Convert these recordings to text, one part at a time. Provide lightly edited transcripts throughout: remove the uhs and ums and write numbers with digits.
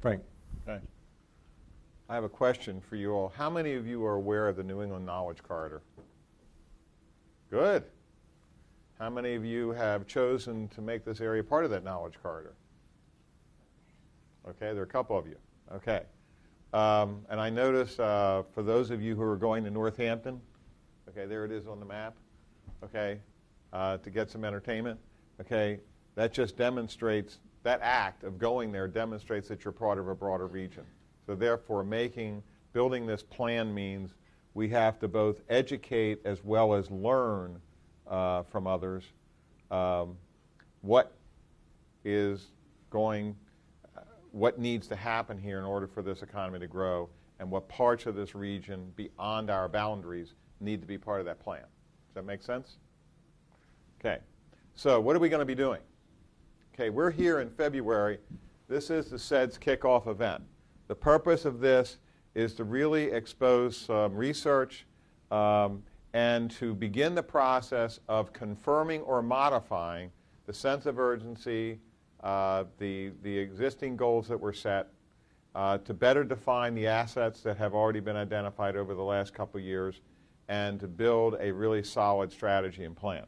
Frank. Okay. I have a question for you all. How many of you are aware of the New England Knowledge Corridor? Good. How many of you have chosen to make this area part of that Knowledge Corridor? Okay, there are a couple of you. Okay. And I notice for those of you who are going to Northampton, okay, there it is on the map, okay, to get some entertainment, okay, that just demonstrates, that act of going there demonstrates that you're part of a broader region. So therefore, building this plan means we have to both educate as well as learn from others what needs to happen here in order for this economy to grow, and what parts of this region beyond our boundaries need to be part of that plan. Does that make sense? Okay. So what are we going to be doing? Okay, we're here in February. This is the SEDS kickoff event. The purpose of this is to really expose some research and to begin the process of confirming or modifying the sense of urgency, the existing goals that were set, to better define the assets that have already been identified over the last couple of years, and to build a really solid strategy and plan.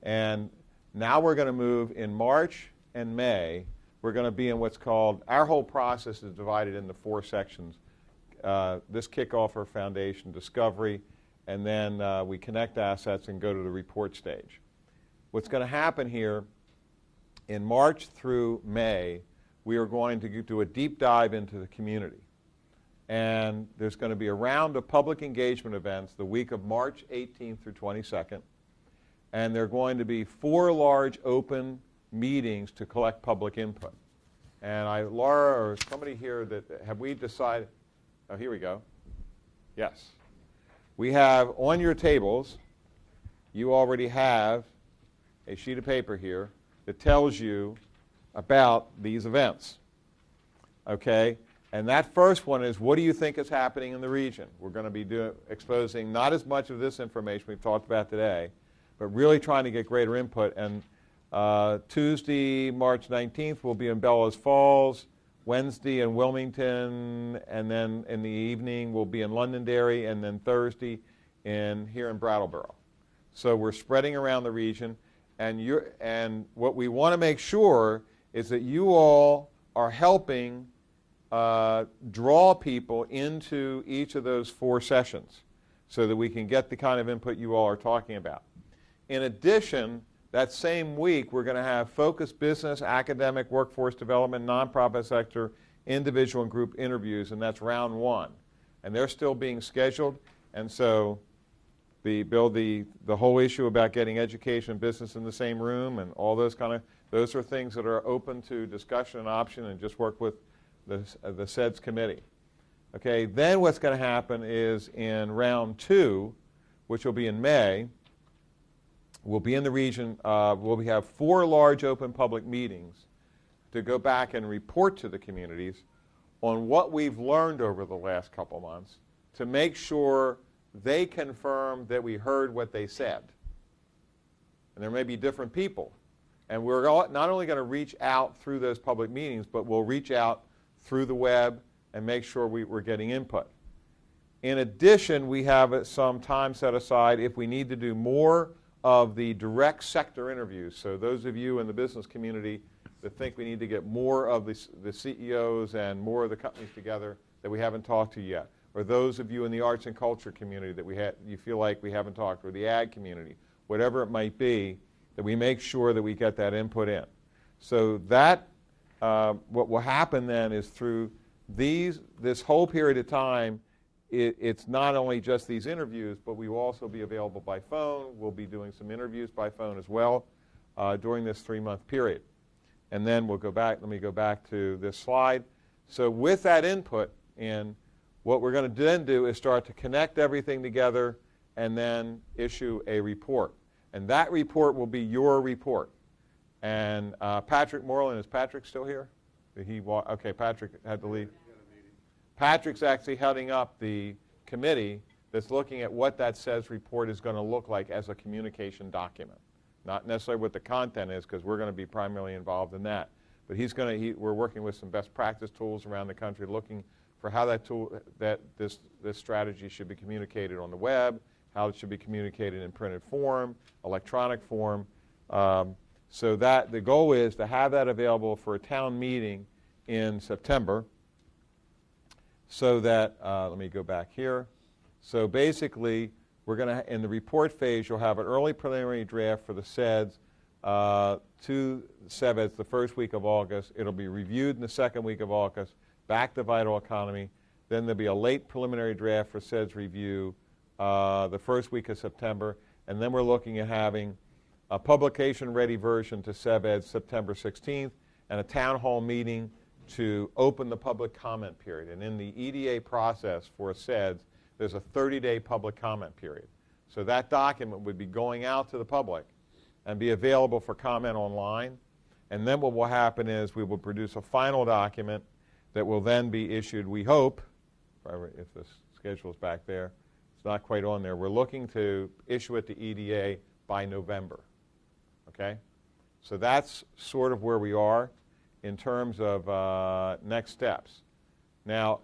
And now we're going to move in March and May. We're going to be in what's called, our whole process is divided into 4 sections. This kickoff or foundation, discovery, and then we connect assets and go to the report stage. What's going to happen here in March through May, we are going to do a deep dive into the community. And there's going to be a round of public engagement events the week of March 18th through 22nd. And there are going to be 4 large open meetings to collect public input. And Laura or somebody here, have we decided? Oh, here we go. Yes. We have on your tables, you already have a sheet of paper here that tells you about these events. Okay? And that first one is, what do you think is happening in the region? We're going to be exposing not as much of this information we've talked about today, but really trying to get greater input. And Tuesday, March 19th, we'll be in Bellows Falls. Wednesday in Wilmington, and then in the evening we'll be in Londonderry, and then Thursday here in Brattleboro. So we're spreading around the region, and what we want to make sure is that you all are helping draw people into each of those 4 sessions so that we can get the kind of input you all are talking about. In addition, that same week, we're going to have focused business, academic, workforce development, nonprofit sector, individual and group interviews, and that's round 1. And they're still being scheduled. And so the whole issue about getting education and business in the same room and all those those are things that are open to discussion and option, and just work with the SEDS committee. Okay, then what's going to happen is in round 2, which will be in May, we'll be in the region, we'll have 4 large open public meetings to go back and report to the communities on what we've learned over the last couple months to make sure they confirm that we heard what they said. And there may be different people. And we're not only going to reach out through those public meetings, but we'll reach out through the web and make sure we're getting input. In addition, we have some time set aside if we need to do more of the direct sector interviews. So those of you in the business community that think we need to get more of the CEOs and more of the companies together that we haven't talked to yet, or those of you in the arts and culture community that you feel like we haven't talked to, or the ag community, whatever it might be, that we make sure that we get that input in. So that, what will happen then is through this whole period of time, it's not only just these interviews, but we will also be available by phone. We'll be doing some interviews by phone as well during this 3-month period. And then we'll go back, let me go back to this slide. So with that input in, what we're going to then do is start to connect everything together and then issue a report. And that report will be your report. And Patrick Moreland, is Patrick still here? Okay, Patrick had to leave. Patrick's actually heading up the committee that's looking at what that SEDS report is going to look like as a communication document. Not necessarily what the content is, because we're going to be primarily involved in that. But we're working with some best practice tools around the country, looking for how this strategy should be communicated on the web, how it should be communicated in printed form, electronic form. So that the goal is to have that available for a town meeting in September. So that, let me go back here. So basically, we're going to, in the report phase, you'll have an early preliminary draft for the SEDS to CEVEDS the first week of August. It'll be reviewed in the second week of August, back to Vital Economy. Then there'll be a late preliminary draft for SEDS review the first week of September. And then we're looking at having a publication-ready version to CEVEDS September 16th and a town hall meeting to open the public comment period. And in the EDA process for SEDS, there's a 30-day public comment period. So that document would be going out to the public and be available for comment online. And then what will happen is we will produce a final document that will then be issued, we hope, if the schedule is back there, it's not quite on there, we're looking to issue it to EDA by November. Okay? So that's sort of where we are in terms of next steps. Now,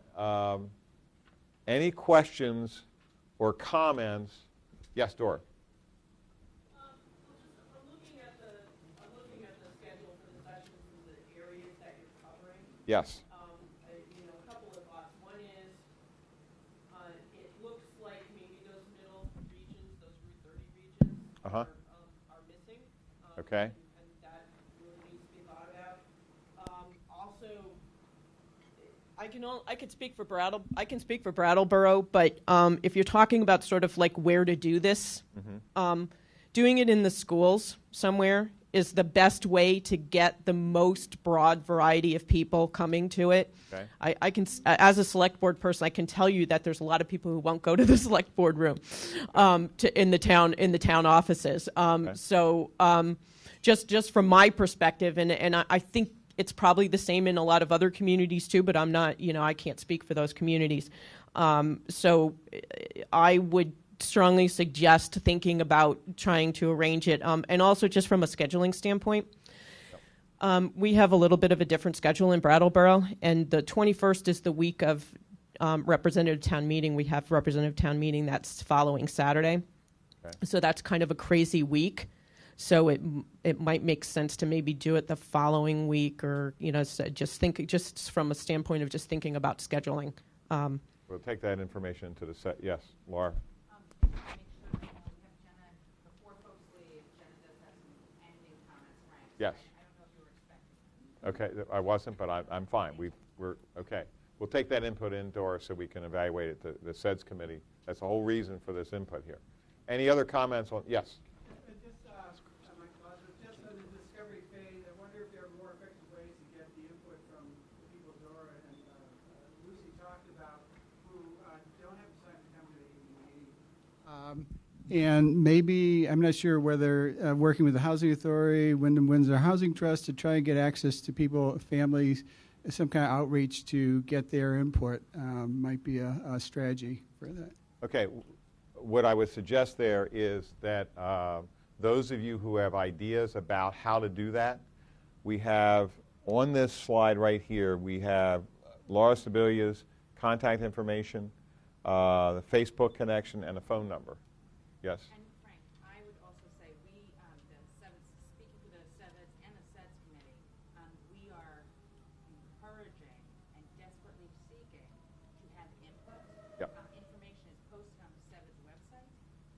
any questions or comments? Yes, Dora. I'm looking at the schedule for the sessions and the areas that you're covering. Yes. A couple of thoughts. One is, it looks like maybe those middle regions, those Route 30 regions, are missing. Okay. And that really needs to be thought about. Also, I can speak for Brattleboro, but if you're talking about sort of like where to do this, doing it in the schools somewhere is the best way to get the most broad variety of people coming to it. Okay. I can, as a select board person, I can tell you that there's a lot of people who won't go to the select board room in the town offices. Okay. So just from my perspective, and I think it's probably the same in a lot of other communities too, but I'm not, I can't speak for those communities. So I would strongly suggest thinking about trying to arrange it. And also just from a scheduling standpoint, we have a little bit of a different schedule in Brattleboro, and the 21st is the week of representative town meeting. We have representative town meeting that's following Saturday. Okay. So that's kind of a crazy week. So it might make sense to maybe do it the following week, or just from a standpoint of just thinking about scheduling. We'll take that information into the set. Yes, Laura. Make sure we have Jenna, before folks leave, Jenna does have some ending comments, Frank. Yes. I don't know if you were expecting. Okay, I wasn't, but I'm fine. We're okay. We'll take that input in, Doris, so we can evaluate it. The SEDS committee. That's the whole reason for this input here. Any other comments on? Yes. Just on the discovery phase, I wonder if there are more effective ways to get the input from the people Dora and Lucy talked about who don't have time to come to the meeting. And maybe, I'm not sure whether working with the Housing Authority, Wyndham Windsor Housing Trust, to try and get access to people, families, some kind of outreach to get their input might be a strategy for that. Okay. What I would suggest there is that those of you who have ideas about how to do that, we have on this slide right here, we have Laura Sibilia's contact information, the Facebook connection, and a phone number. Yes? And Frank, I would also say we, speaking for the SEVEDS and the SEDS committee, we are encouraging and desperately seeking to have input. Yep. Information is posted on the SEVEDS website.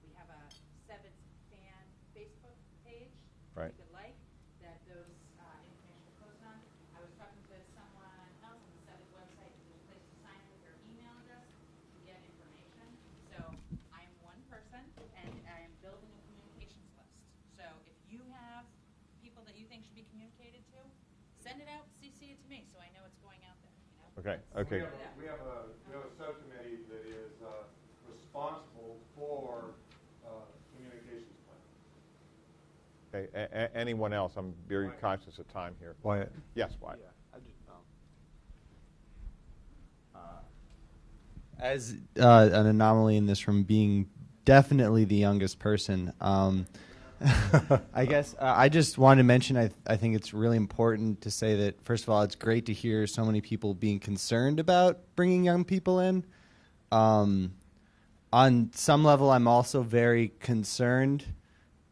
We have a SEVEDS fan Facebook page. Right. If you'd like, that those information are posted on. I was talking to someone else on the SEVEDS website. There's a place to sign in with their email address to get information. So I'm one person, and I am building a communications list. So if you have people that you think should be communicated to, send it out, CC it to me, so I know it's going out there. Okay. Okay. We have a subcommittee that is responsible for communications plan. Okay. Anyone else? I'm very conscious of time here. Wyatt. Yes, Wyatt. Yeah, I just, as an anomaly in this room, being definitely the youngest person, I guess I just wanted to mention I think it's really important to say that, first of all, it's great to hear so many people being concerned about bringing young people in. On some level, I'm also very concerned,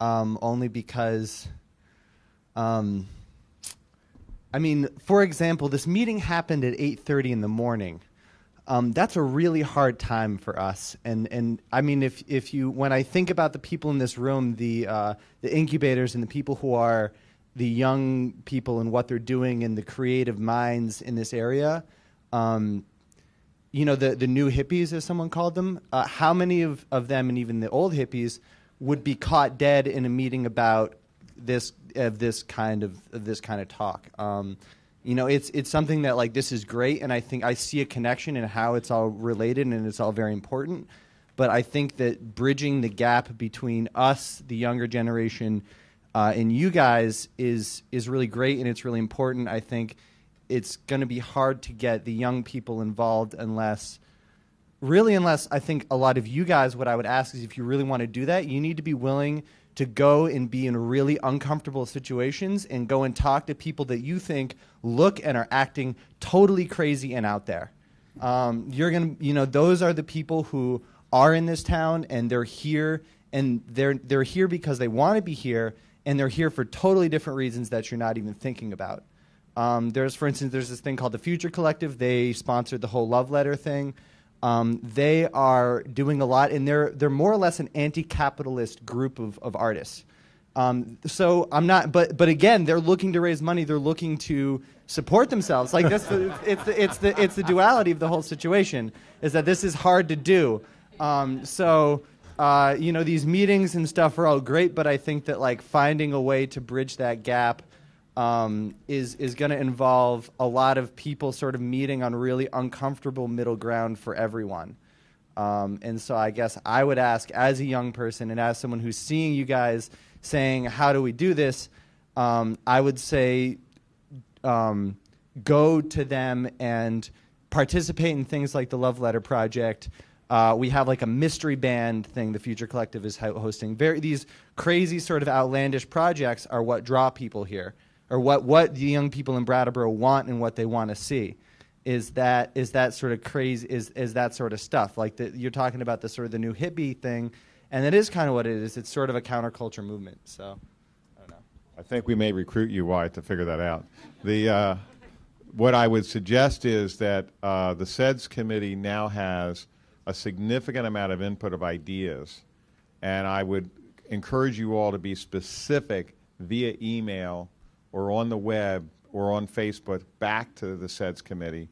only because, I mean, for example, this meeting happened at 8:30 in the morning. That's a really hard time for us, and I mean, if you, when I think about the people in this room, the incubators and the people who are the young people and what they're doing and the creative minds in this area, you know, the new hippies, as someone called them, how many of them, and even the old hippies, would be caught dead in a meeting about this kind of talk? You know, it's something that, like, this is great, and I think I see a connection in how it's all related, and it's all very important. But I think that bridging the gap between us, the younger generation, and you guys is really great, and it's really important. I think it's going to be hard to get the young people involved unless I think a lot of you guys, what I would ask is, if you really want to do that, you need to be willing to go and be in really uncomfortable situations and go and talk to people that you think look and are acting totally crazy and out there. You're going to, you know, those are the people who are in this town, and they're here, and they're here because they want to be here, and they're here for totally different reasons that you're not even thinking about. For instance, there's this thing called the Future Collective. They sponsored the whole love letter thing. They are doing a lot, and they're more or less an anti-capitalist group of artists. So I'm not, but again, they're looking to raise money. They're looking to support themselves. Like this, it's the duality of the whole situation, is that this is hard to do. You know, these meetings and stuff are all great, but I think that, like, finding a way to bridge that gap is going to involve a lot of people sort of meeting on really uncomfortable middle ground for everyone. And so I guess I would ask, as a young person and as someone who's seeing you guys saying, how do we do this? I would say go to them and participate in things like the Love Letter Project. We have like a mystery band thing the Future Collective is hosting. These crazy sort of outlandish projects are what draw people here, or what the young people in Brattleboro want and what they want to see. Is that sort of crazy, is that sort of stuff. Like you're talking about the sort of the new hippie thing, and that is kind of what it is. It's sort of a counterculture movement. So, I don't know. I think we may recruit you, Wyatt, to figure that out. What I would suggest is that the SEDS committee now has a significant amount of input of ideas, and I would encourage you all to be specific via email or on the web or on Facebook back to the SEDS committee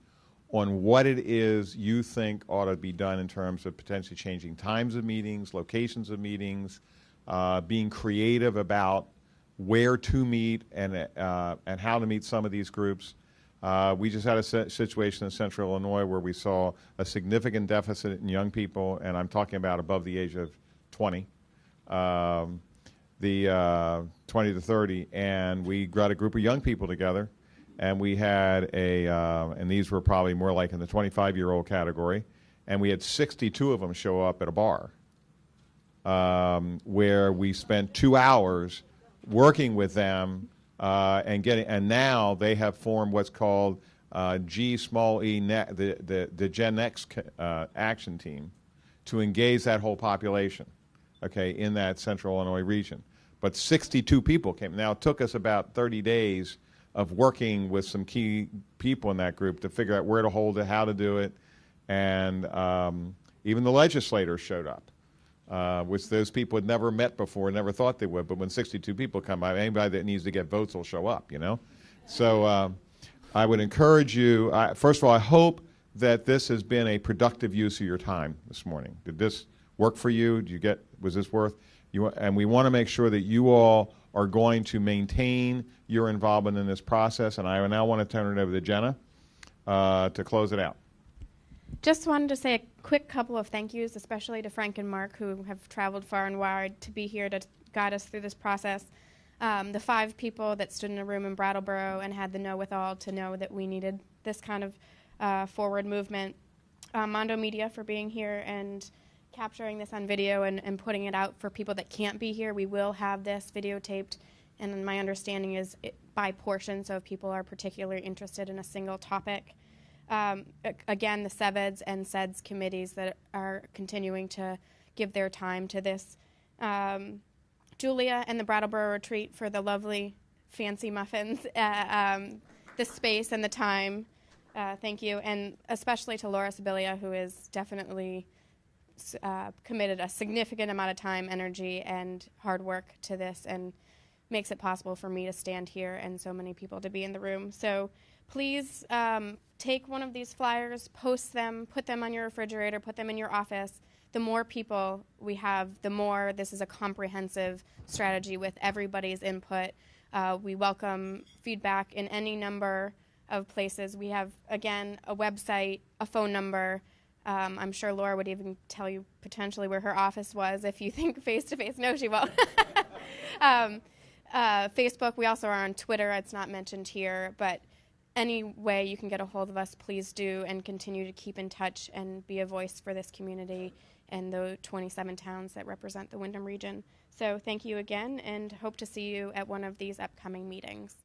on what it is you think ought to be done in terms of potentially changing times of meetings, locations of meetings, being creative about where to meet and how to meet some of these groups. We just had a situation in Central Illinois where we saw a significant deficit in young people, and I'm talking about above the age of 20. The 20 to 30, and we got a group of young people together, and we had and these were probably more like in the 25-year-old category, and we had 62 of them show up at a bar where we spent 2 hours working with them and now they have formed what's called G small e, the Gen X action team to engage that whole population, okay, in that Central Illinois region. But 62 people came. Now, it took us about 30 days of working with some key people in that group to figure out where to hold it, how to do it, and even the legislators showed up, which those people had never met before, never thought they would. But when 62 people come by, anybody that needs to get votes will show up, you know? So I would encourage you, first of all, I hope that this has been a productive use of your time this morning. Did this work for you? Was this worth? And we want to make sure that you all are going to maintain your involvement in this process. And I now want to turn it over to Jenna to close it out. Just wanted to say a quick couple of thank yous, especially to Frank and Mark, who have traveled far and wide to be here to guide us through this process. The 5 people that stood in a room in Brattleboro and had the know-with-all to know that we needed this kind of forward movement. Mondo Media for being here and capturing this on video and putting it out for people that can't be here. We will have this videotaped, and my understanding is by portion, so if people are particularly interested in a single topic. Again, the CEVEDS and SEDS committees that are continuing to give their time to this. Julia and the Brattleboro Retreat for the lovely fancy muffins, the space and the time. Thank you. And especially to Laura Sibilia, who is definitely committed a significant amount of time, energy, and hard work to this and makes it possible for me to stand here and so many people to be in the room. So please take one of these flyers, post them, put them on your refrigerator, put them in your office. The more people we have, the more this is a comprehensive strategy with everybody's input. We welcome feedback in any number of places. We have, again, a website, a phone number. I'm sure Laura would even tell you potentially where her office was if you think face-to-face. No, she won't. Facebook, we also are on Twitter. It's not mentioned here, but any way you can get a hold of us, please do, and continue to keep in touch and be a voice for this community and the 27 towns that represent the Windham region. So thank you again, and hope to see you at one of these upcoming meetings.